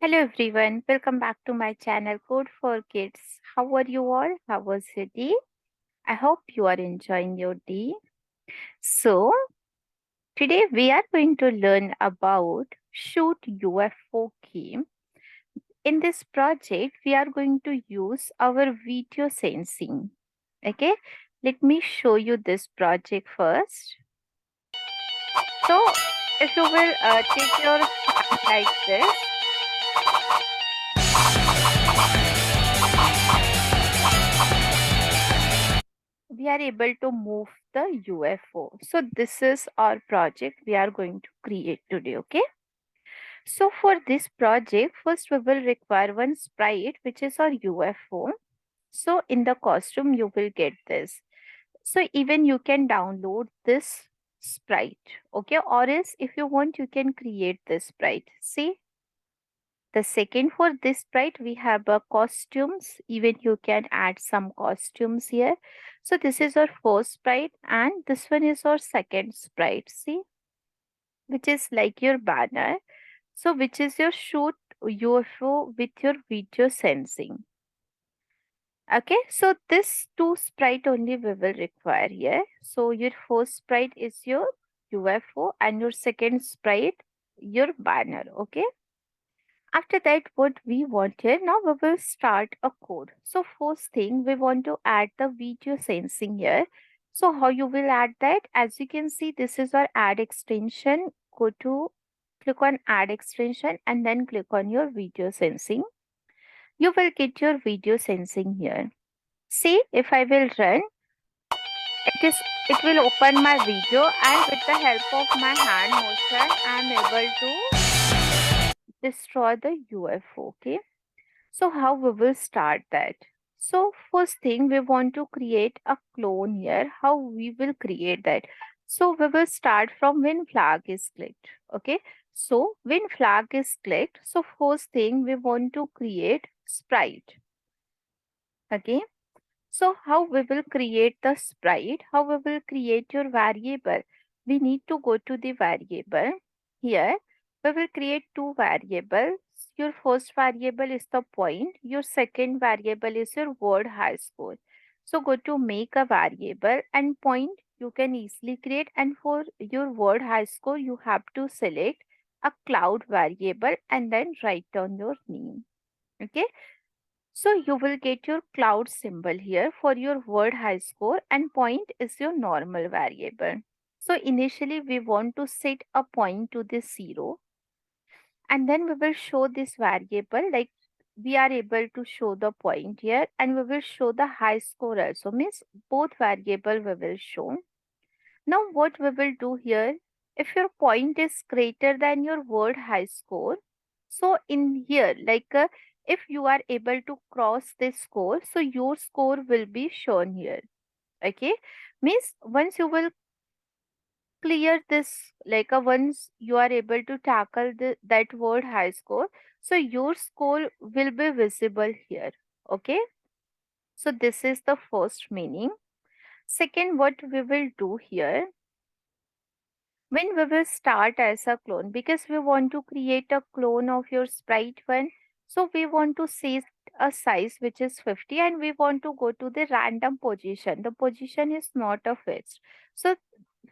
Hello everyone, welcome back to my channel Code for Kids. How are you all? How was your day? I hope you are enjoying your day. So, today we are going to learn about Shoot UFO game. In this project, we are going to use our video sensing. Okay, let me show you this project first. So, if you will take your hand like this, we are able to move the UFO. So this is our project we are going to create today, okay? So for this project, first we will require one sprite, which is our UFO. So in the costume, you will get this. So even you can download this sprite, okay? Or else if you want, you can create this sprite. See? The second for this sprite, we have costumes. Even you can add some costumes here. So this is our first sprite and this one is our second sprite. See, which is like your banner. So which is your shoot UFO with your video sensing. Okay, so this two sprite only we will require here. So your first sprite is your UFO and your second sprite your banner. Okay. After that, what we want here, now we will start a code. So first thing, we want to add the video sensing here. So how you will add that? As you can see, this is our add extension. Go to click on add extension and then click on your video sensing. You will get your video sensing here. See, if I will run, it will open my video and with the help of my hand motion, I am able to destroy the UFO. Okay. So how we will start that? So first thing we want to create a clone here. How we will create that? So we will start from when flag is clicked. Okay. So when flag is clicked, so first thing we want to create sprite. Okay. So how we will create the sprite? How we will create your variable? We need to go to the variable. Here we will create two variables. Your first variable is the point. Your second variable is your word high score. So go to make a variable and point you can easily create, and for your word high score you have to select a cloud variable and then write down your name. Okay. So you will get your cloud symbol here for your word high score and point is your normal variable. So initially we want to set a point to this 0 and then we will show this variable like we are able to show the point here and we will show the high score also, means both variable we will show. Now what we will do here, if your point is greater than your word high score, so in here if you are able to cross this score, so your score will be shown here. Okay, means once you will clear this once you are able to tackle that word high score, so your score will be visible here. Okay, so this is the first meaning. Second, what we will do here, when we will start as a clone, because we want to create a clone of your sprite one, so we want to set a size which is 50 and we want to go to the random position. The position is not a fixed. So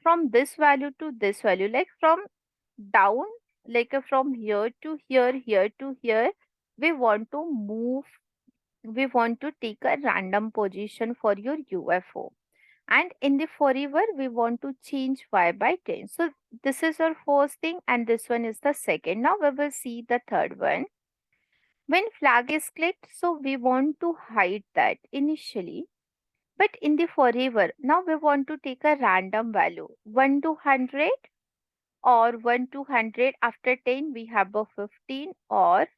from this value to this value, like from down, from here to here, here to here, we want to move, we want to take a random position for your UFO, and in the forever we want to change y by 10. So this is our first thing and this one is the second. Now we will see the third one. When flag is clicked, so we want to hide that initially, but in the forever now we want to take a random value 1 to 100 or 1 to 100. After 10 we have a 15 or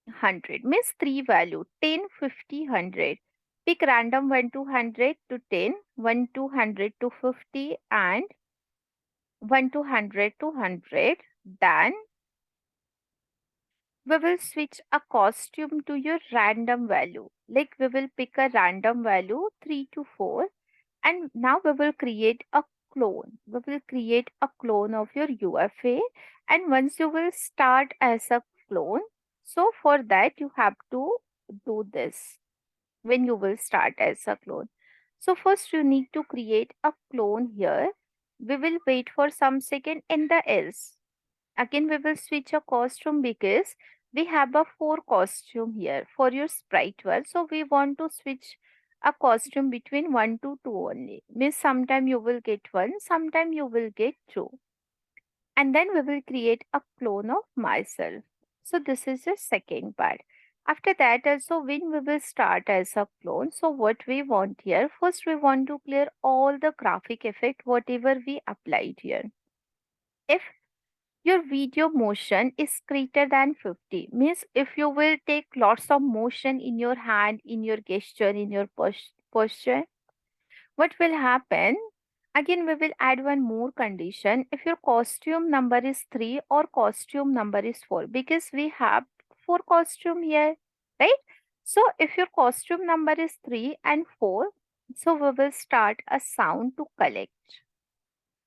100, means three value 10, 50, 100. Pick random 1 to 100 to 10, 1 to 100 to 50 and 1 to 100 to 100. Then we will switch a costume to your random value. Like we will pick a random value 3 to 4 and now we will create a clone. We will create a clone of your UFA, and once you will start as a clone. So for that you have to do this when you will start as a clone. So first you need to create a clone here. We will wait for some second in the else. Again we will switch a costume because we have a four costume here for your sprite world. So we want to switch a costume between 1 to 2 only. Means sometime you will get 1, sometime you will get 2. And then we will create a clone of myself. So this is the second part. After that also when we will start as a clone, so what we want here, first we want to clear all the graphic effect whatever we applied here. If your video motion is greater than 50, means if you will take lots of motion in your hand, in your gesture, in your posture, what will happen? Again, we will add one more condition. If your costume number is 3 or costume number is 4, because we have 4 costume here, right? So if your costume number is 3 and 4, so we will start a sound to collect.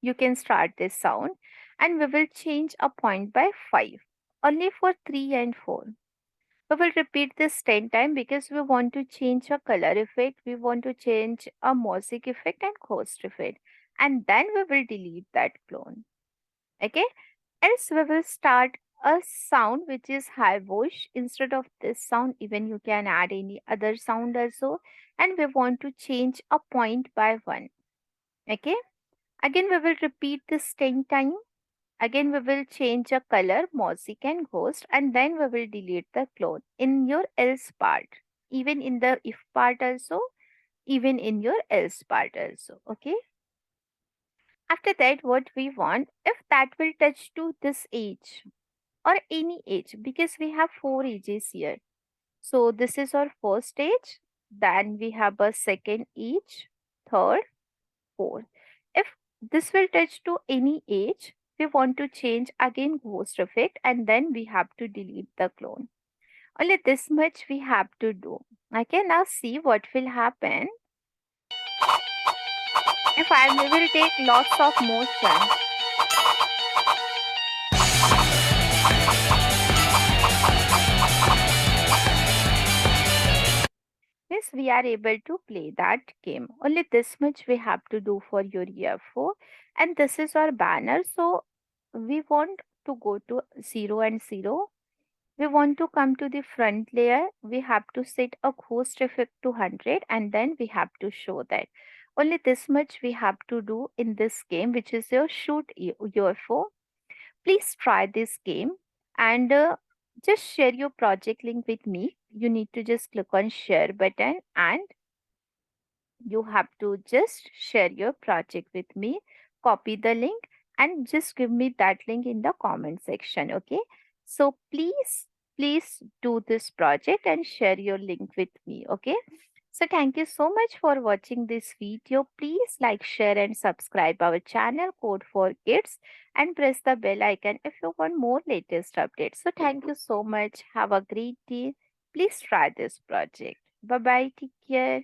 You can start this sound and we will change a point by 5 only for 3 and 4. We will repeat this 10 times because we want to change a color effect, we want to change a music effect and ghost effect, and then we will delete that clone. Okay, else we will start a sound which is high voice. Instead of this sound, even you can add any other sound also, and we want to change a point by 1. Okay, again we will repeat this 10 times. Again, we will change a color, music and ghost, and then we will delete the clone in your else part. Even in the if part also, even in your else part also. Okay. After that, what we want, if that will touch to this age or any age, because we have 4 ages here. So this is our first age. Then we have a second age, third, 4. If this will touch to any age, we want to change again ghost effect and then we have to delete the clone. Only this much we have to do. Okay, now see what will happen if I will take lots of motion. Yes, we are able to play that game. Only this much we have to do for your UFO. And this is our banner. So we want to go to 0 and 0. We want to come to the front layer. We have to set a ghost effect to 100 and then we have to show that. Only this much we have to do in this game, which is your shoot UFO. Please try this game and just share your project link with me. You need to just click on share button and you have to just share your project with me, copy the link and just give me that link in the comment section. Okay, so please do this project and share your link with me. Okay, so thank you so much for watching this video. Please like, share and subscribe our channel Code for Kids and press the bell icon if you want more latest updates. So thank you so much, have a great day. Please try this project. Bye bye, take care.